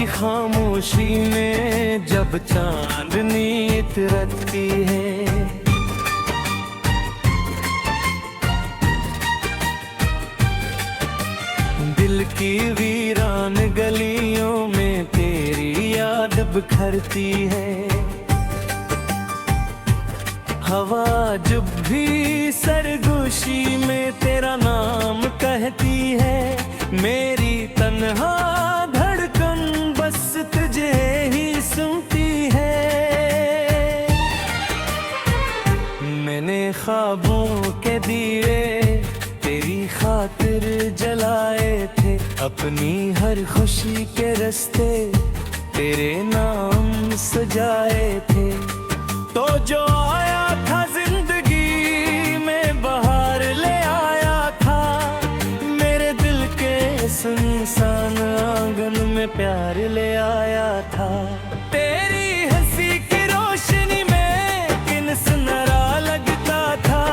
किसी खामोशी में जब चांदनी इतरती है, दिल की वीरान गलियों में तेरी याद बिखरती है। हवा जब भी सरगोशी में तेरा नाम कहती है, मेरी तन्हा धड़कन बस तुझे ही सुनती है। मैंने ख्वाबों के दिए तेरी खातिर जलाए थे, अपनी हर खुशी के रास्ते तेरे नाम सजाए थे। तो जो आया था जिंदगी में बहार ले आया था, मेरे दिल के सुनसान आंगन में प्यार ले आया था। तेरी हंसी की रोशनी में किन सुनहरा लगता था,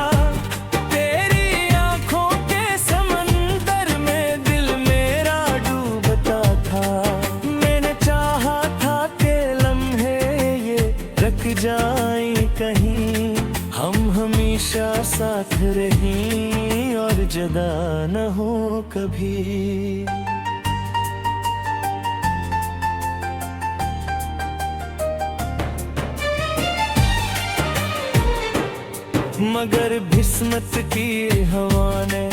तेरी आंखों के समंदर में दिल मेरा डूबता था। मैंने चाहा था कि लम्हे ये रख जाएं कहीं, हम हमेशा साथ रहें और जुदा न हो कभी। मगर किस्मत की हवा ने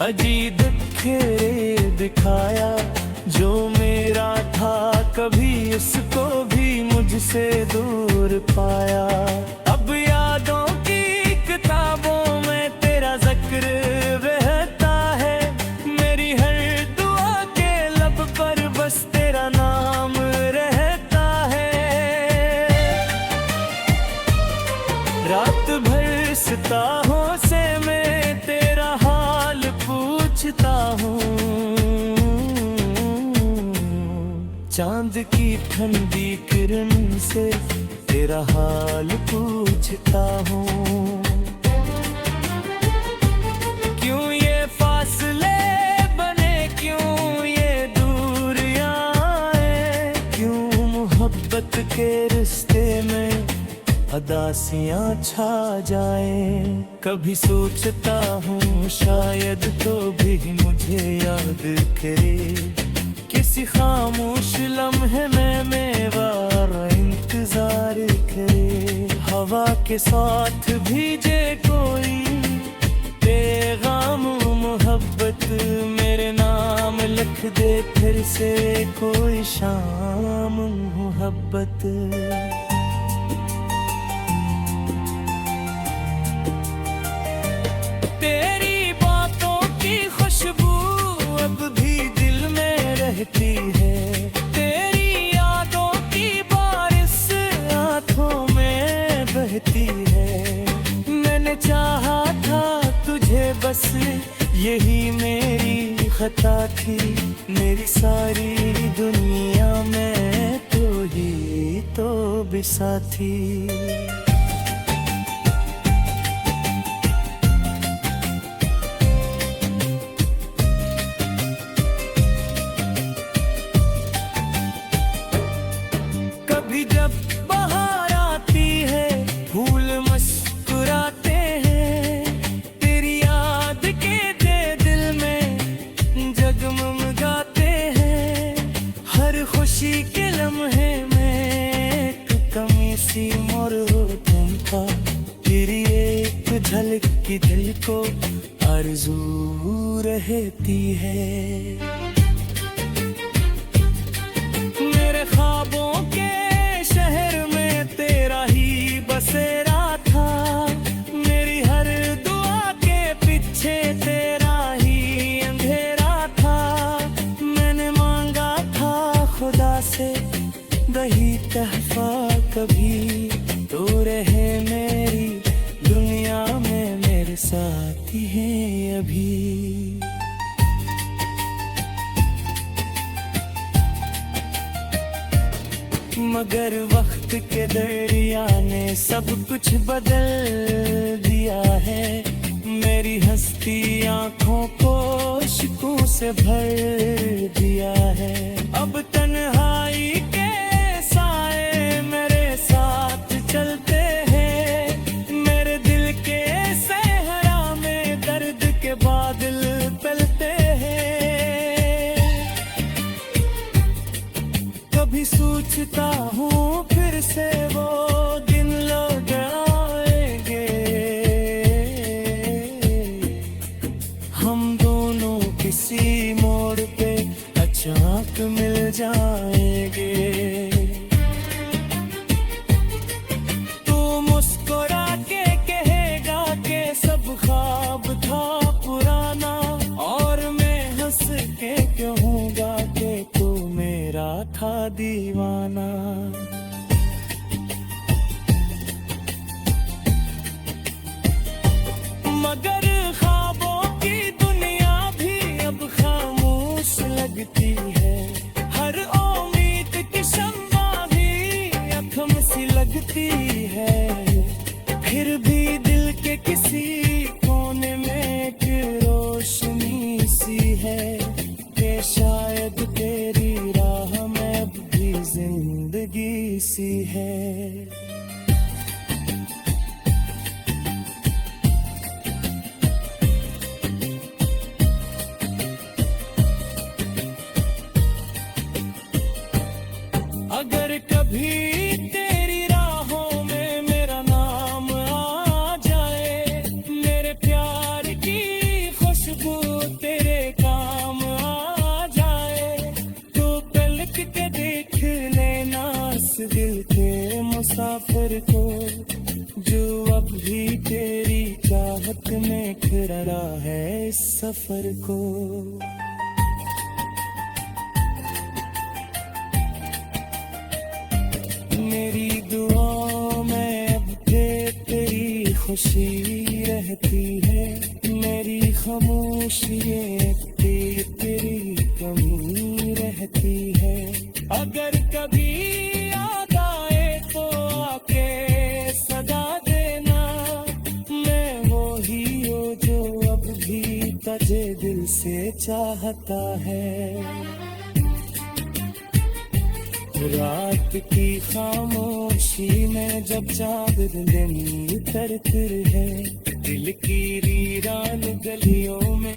अजीब खेरे दिखाया, जो मेरा था कभी इसको भी मुझसे दूर पाया। अब यादों की किताबों में तेरा जिक्र रहता है, मेरी हर दुआ के लब पर बस तेरा नाम रहता है। रात भर सितारों से मैं तेरा हाल पूछता हूँ, चांद की ठंडी किरण से तेरा हाल पूछता हूँ। क्यों ये फासले बने, क्यों ये दूरियां आए, क्यों मोहब्बत के रिश्ते में अदासियां छा जाए। कभी सोचता हूँ शायद तो भी मुझे याद करे, किसी खामोश लम्हे में मेरा इंतजार करे। हवा के साथ भीजे कोई पैगाम मोहब्बत, मेरे नाम लिख दे फिर से कोई शाम मोहब्बत। तेरी बातों की खुशबू अब भी दिल में रहती है, तेरी यादों की बारिश आंखों में बहती है। मैंने चाहा था तुझे बस यही मेरी खता थी, मेरी सारी दुनिया में तो ही तो बिसा थी। जब बाहर आती है फूल मुस्कुराते हैं, तेरी याद के दे दिल में जगमगाते हैं। हर खुशी के लम्हे में कमी सी मोर हो तुमका, तेरी एक झलक की दिल को आरज़ू रहती है। मेरे ख्वाबों के शहर में तेरा ही बसेरा था, मेरी हर दुआ के पीछे तेरा ही अंधेरा था। मैंने मांगा था खुदा से वही तहफा, कभी तो रहे मेरी दुनिया में मेरे साथ ही है अभी। मगर वक्त के दरिया ने सब कुछ बदल दिया है, मेरी हस्ती आंखों को इश्कों से भर दिया है। अब तन्हाई हम दोनों किसी मोड़ पे अचानक मिल जाएंगे। तू मुस्कुरा के कहेगा कि सब ख्वाब था पुराना, और मैं हंस के कहूँगा कि तू मेरा था दीवाना। मगर ख्वाबों की दुनिया भी अब खामोश लगती है, हर उम्मीद की शम्मा भी अखम सी लगती है। फिर भी दिल के किसी कोने में एक रोशनी सी है कि शायद तेरी राह में अब भी जिंदगी सी है। अगर कभी तेरी राहों में मेरा नाम आ जाए, मेरे प्यार की खुशबू तेरे काम आ जाए, तो पलक के देख लेना इस दिल के मुसाफिर को, जो अब भी तेरी चाहत में खड़ा है इस सफर को। मेरी दुआओं में अब तेरी खुशी रहती है, मेरी खामोशियों पे तेरी कमी रहती है। अगर कभी याद आए तो आके सदा देना, मैं वो ही हूँ जो अब भी तुझे दिल से चाहता है। रात की खामोशी में जब चांद दिन उतरते है, दिल की वीरान गलियों में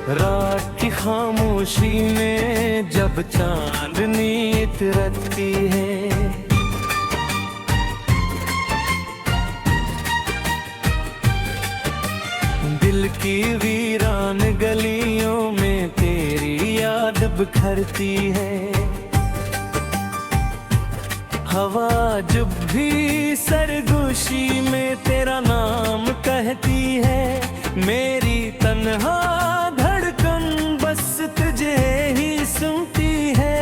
रात की खामोशी में जब चांदनी उतरती है, दिल की वीरान गलियों में तेरी याद बिखरती है। हवा जब भी सरगोशी में तेरा नाम कहती है, मेरी तन्हा बस तुझे ही सुनती है।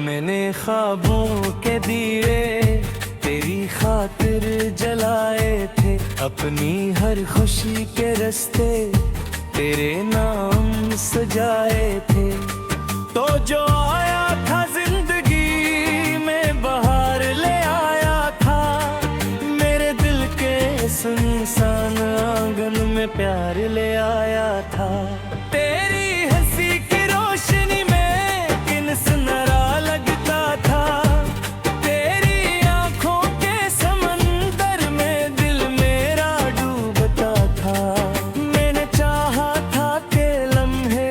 मैंने ख्वाबों के दिए तेरी खातिर जलाए थे, अपनी हर खुशी के रास्ते तेरे नाम सजाए थे। तो जो आया था जिंदगी में बहार ले आया था, मेरे दिल के सुनसान आंगन में प्यार ले आया था। तेरी हंसी की रोशनी में किन सुनहरा लगता था, तेरी आंखों के समंदर में दिल मेरा डूबता था। मैंने चाहा था कि लम्हे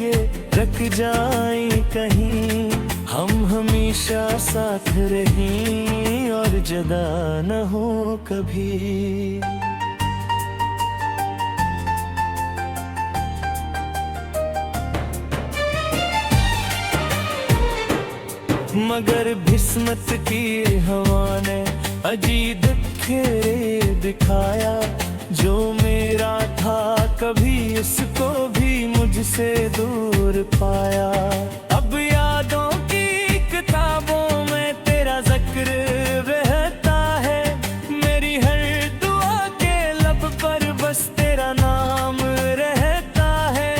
ये रख जाएं कहीं, हम हमेशा साथ रहें और जुदा न हो कभी। मगर किस्मत की हवा ने अजीब खेल दिखाया, जो मेरा था कभी इसको भी मुझसे दूर पाया। अब यादों की किताबों में तेरा जिक्र रहता है, मेरी हर दुआ के लब पर बस तेरा नाम रहता है।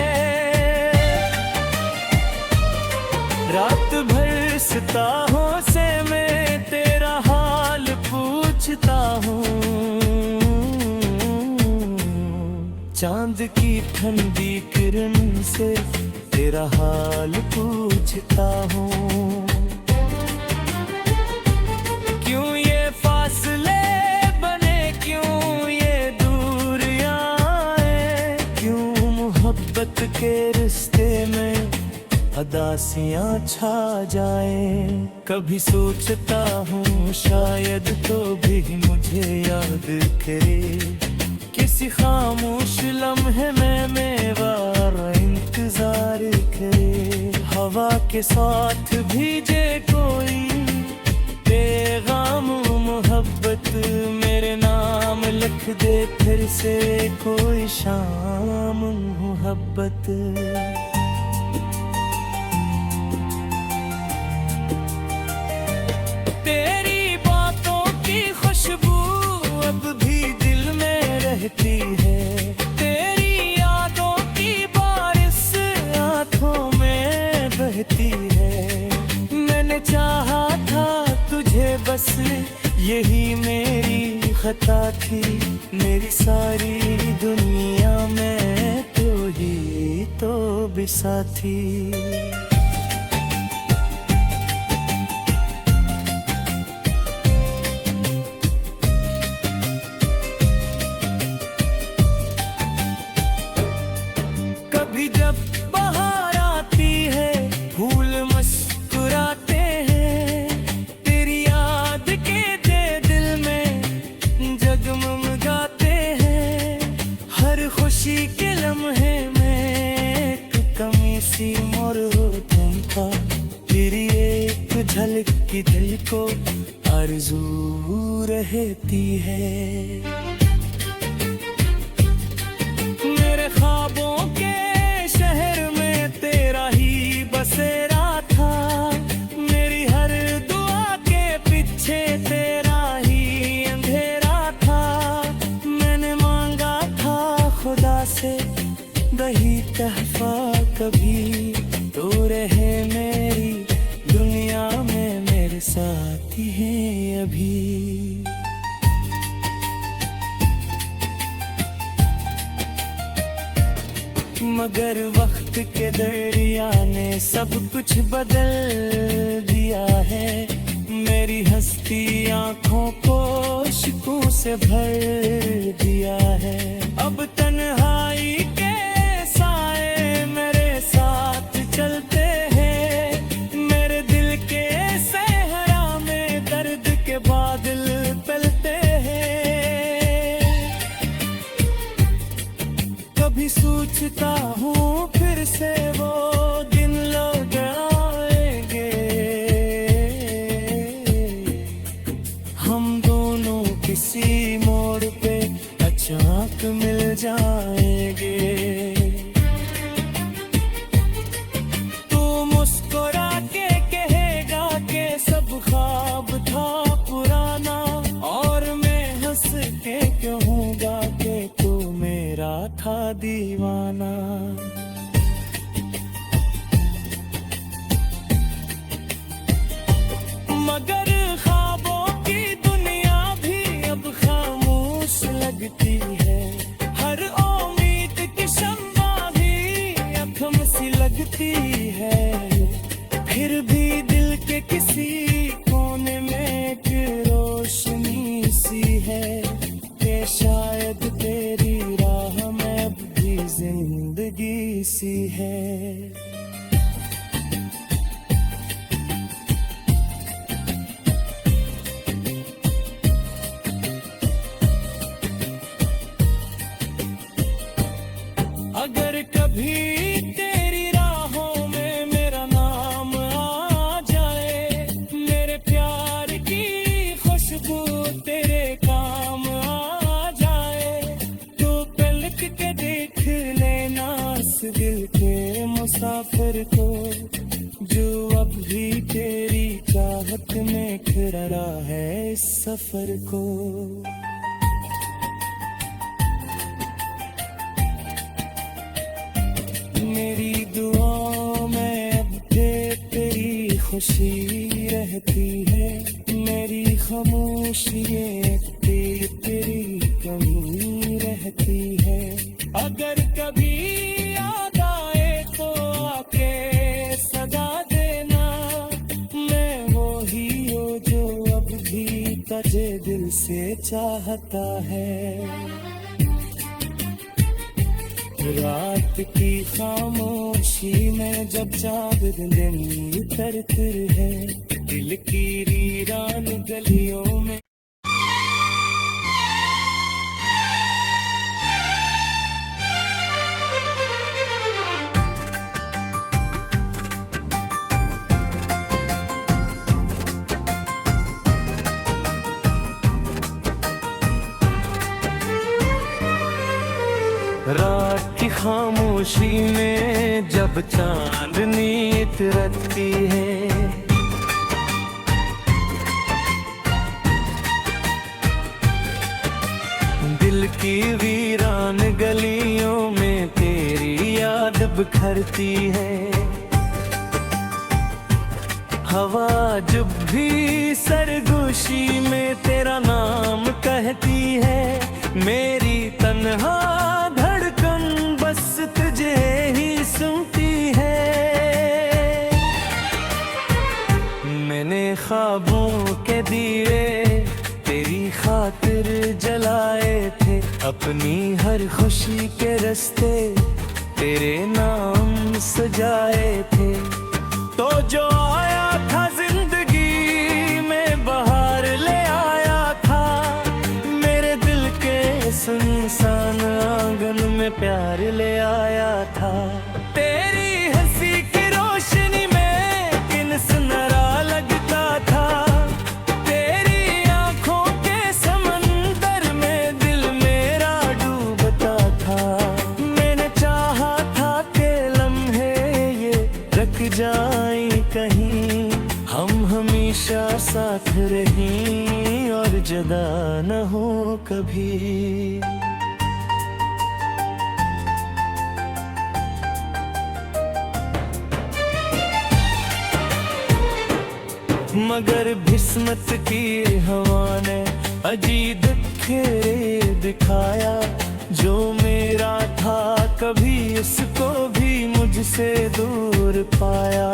रात भर सितारों से मैं तेरा हाल पूछता हूँ, चांद की ठंडी किरण से तेरा हाल पूछता हूँ। क्यों उदासियां छा जाए। कभी सोचता हूँ शायद तो भी मुझे याद करे, किसी खामोश लम्हे में मेरा इंतजार करे। हवा के साथ भीजे कोई पैगाम मोहब्बत, मेरे नाम लिख दे फिर से कोई शाम मोहब्बत। तेरी बातों की खुशबू अब भी दिल में रहती है, तेरी यादों की बारिश आंखों में बहती है। मैंने चाहा था तुझे बस यही मेरी खता थी, मेरी सारी दुनिया में तो ही तो बिसा थी। कभी जब बाहर आती है फूल मुस्कुराते हैं, तेरी याद के दिल में जगमगाते हैं। हर खुशी के लम्हे में एक कमी सी मोर हो तुम था, तेरी एक झलक की दिल को आरज़ू रहती है। मेरे ख्वाबों के शहर में तेरा ही बसेरा था, मेरी हर दुआ के पीछे तेरा ही अंधेरा था। मैंने मांगा था खुदा से दही तहफा कभी, तो रहे मेरी दुनिया में मेरे साथ ही हैं अभी। मगर वक्त के दरिया ने सब कुछ बदल दिया है, मेरी हस्ती आँखों को इश्कों से भर दिया है। अब तन्हाई के साए मेरे साथ चलते हैं, मेरे दिल के सहरा में दर्द के बादल तलते हैं। कभी सोचता हूँ फिर से वो दिन लौट आएंगे, हम दोनों किसी मोड़ पे अचानक मिल जाएंगे। तू मुस्कुरा के कहेगा कि सब ख्वाब था पुराना, और मैं हंस के कहूँगा कि तू मेरा था दीवाना। मगर ख्वाबों की दुनिया भी अब खामोश लगती है, हर उम्मीद की शम्मा भी अखम सी लगती है। फिर भी दिल के किसी कोने में एक रोशनी सी है, कि शायद तेरी राह में अब भी जिंदगी सी है। अगर कभी तेरी राहों में मेरा नाम आ जाए, मेरे प्यार की खुशबू तेरे काम आ जाए, तो पलक के देख लेना इस दिल के मुसाफिर को, जो अब भी तेरी चाहत में खड़ा है इस सफर को। मेरी दुआओं में अब तेरी खुशी रहती है, मेरी खामोशी तेरी कमी रहती है। अगर कभी याद आए तो आके सदा देना, मैं वो ही हूँ जो अब भी तुझे दिल से चाहता है। रात की खामोशी में जब चांद दिन उतरते है, दिल की वीरान गलियों में रात की खामोशी में जब चांदनी उतरती है, दिल की वीरान गलियों में तेरी याद बिखरती है। हवा जब भी सरगोशी में तेरा नाम कहती है, मेरी तन्हा बस तुझे ही सुनती है। मैंने ख्वाबों के दिए तेरी खातिर जलाए थे, अपनी हर खुशी के रास्ते तेरे नाम सजाए थे। तो जो आया था जिंदगी में बहार ले आया था, मेरे दिल के सुनसान आंगन में प्यार ले आया था। तेरी हंसी की रोशनी में किन सुनहरा लगता था, तेरी आंखों के समंदर में दिल मेरा डूबता था। मैंने चाहा था कि लम्हे ये रख जाएं कहीं, हम हमेशा साथ रहें और जुदा न हो कभी। मगर किस्मत की हवा ने अजीब खेल दिखाया, जो मेरा था कभी इसको भी मुझसे दूर पाया।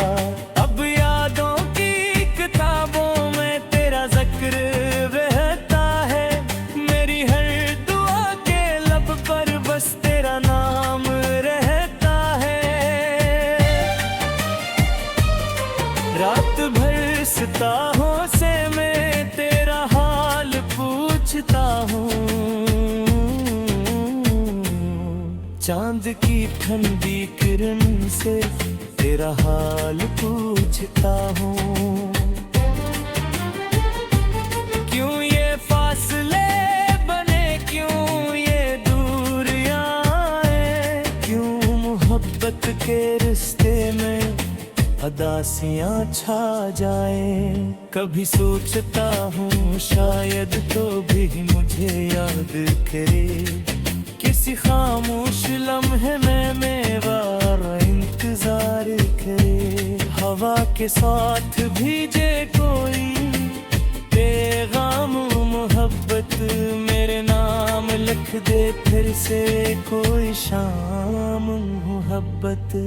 अब यादों की किताबों में तेरा जिक्र रहता है, मेरी हर दुआ के लब पर बस तेरा नाम रहता है। रात भर सितारों से मैं तेरा हाल पूछता हूँ, चांद की ठंडी किरण से तेरा हाल पूछता हूँ। क्यों ये फासले बने, क्यों ये दूरियां आए, क्यों मोहब्बत के रिश्ते में अदासियां छा जाए। कभी सोचता हूँ शायद तो भी मुझे याद करे, किसी खामोश लम्हे में मेरा इंतजार करे। हवा के साथ भीजे कोई पैगाम मोहब्बत, मेरे नाम लिख दे फिर से कोई शाम मोहब्बत।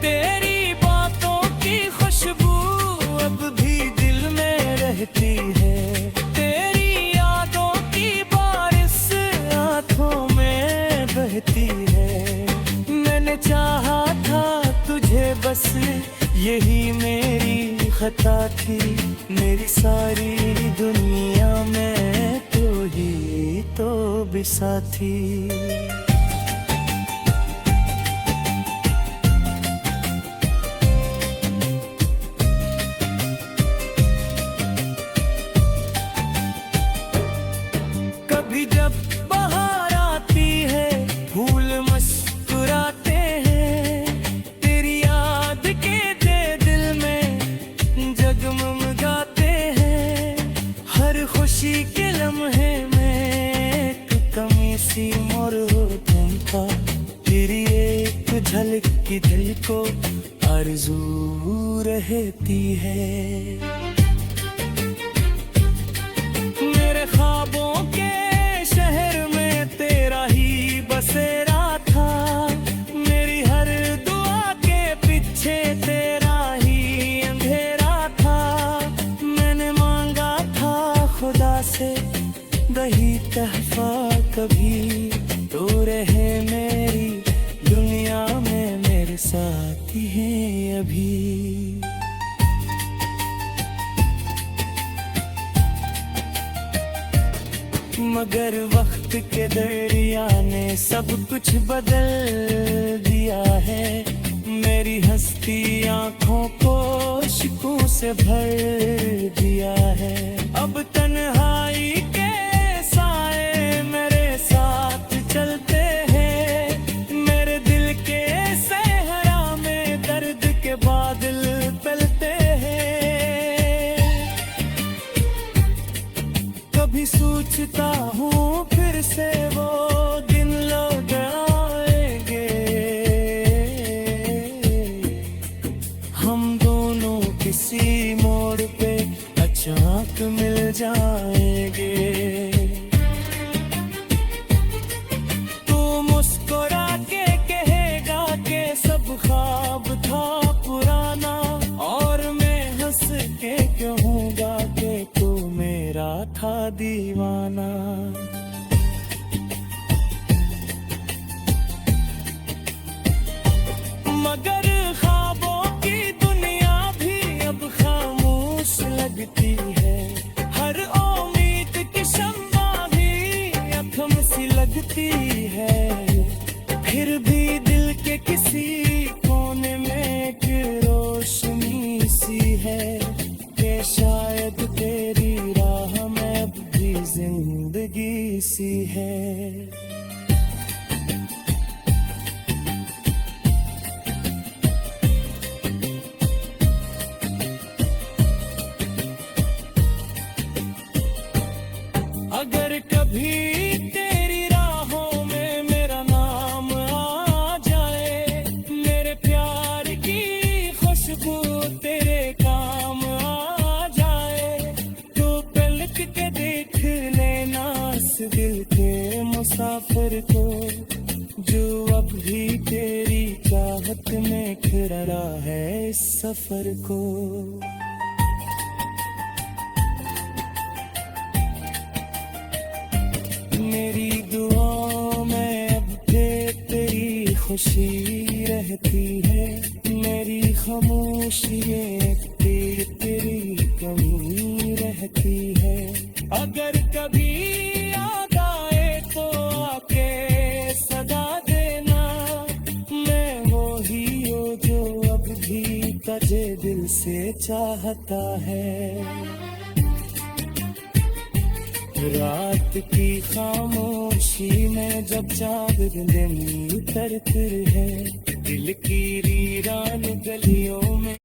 तेरी बातों की खुशबू अब भी दिल में रहती है, तेरी यादों की बारिश आँखों में बहती है। मैंने चाहा था तुझे बस यही मेरी खता थी, मेरी सारी दुनिया में तो ही तो बिसा थी। जब बाहर आती है फूल मुस्कुराते हैं, तेरी याद के दिल में जगमगाते हैं। हर खुशी के लम्हे में कमी सी मोर होता था, तेरी एक झलक की दिल को आरज़ू रहती है। मेरे ख्वाबों के शहर में तेरा ही बसेरा था, मेरी हर दुआ के पीछे तेरा ही अंधेरा था। मैंने मांगा था खुदा से मगर वक्त के दरिया ने सब कुछ बदल दिया है। मेरी हस्ती आंखों को शिकों से भर दिया है। अब तन्हाई के साए मेरे साथ चलते हैं। मेरे दिल के सहरा में दर्द के बादल फैलते हैं। कभी सोचता हूँ फिर से वो दिन लौट आएंगे। हम दोनों किसी मोड़ पे अचानक मिल जाएंगे। तू मुस्कुरा के कहेगा कि सब ख्वाब था पुराना, और मैं हंस के कहूँगा कि तू मेरा था दीवाना। मगर ख्वाबों की दुनिया भी अब खामोश लगती है। हर उम्मीद की शम्मा भी अखम सी लगती है। फिर भी दिल के किसी कोने में एक रोशनी सी है कि शायद तेरी राह में अब भी जिंदगी सी है। अगर कभी तेरी राहों में मेरा नाम आ जाए, मेरे प्यार की खुशबू तेरे काम आ जाए, तो पलक के देख लेना इस दिल के मुसाफिर को, जो अब भी तेरी चाहत में खड़ा है इस सफर को। मेरी दुआओं में अब तेरी खुशी रहती है। मेरी खामोशी तेरी कमी रहती है। अगर कभी याद आए तो आके सदा देना। मैं वो ही हूँ जो अब भी तुझे दिल से चाहता है। रात की खामोशी में जब चाँद दिन उतरते है, दिल की वीरान गलियों में